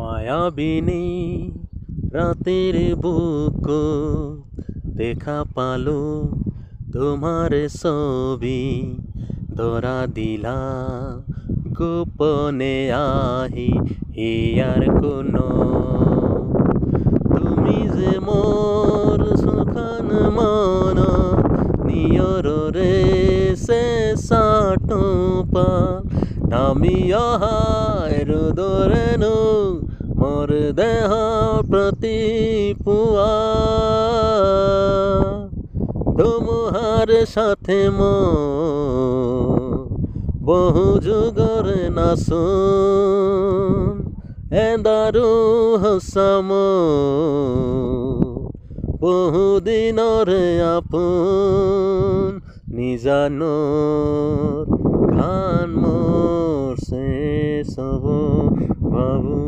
মায়াবিনী রাতের বুক দেখা পালো তোমার ছবি ধরা দিলা গোপনে আহি হিয়ার কোনো তুমি যে মোর সুখান মন নিয়র রে সে সাটোপা নামিয়া রুদরেনু মোর দেহ প্রতি পুয়া তোমার সাথে বহু যুগর নাসুন এদারু হসাম বহুদিনর আপন নিজানোর গান মোর শেষ হব বাবু।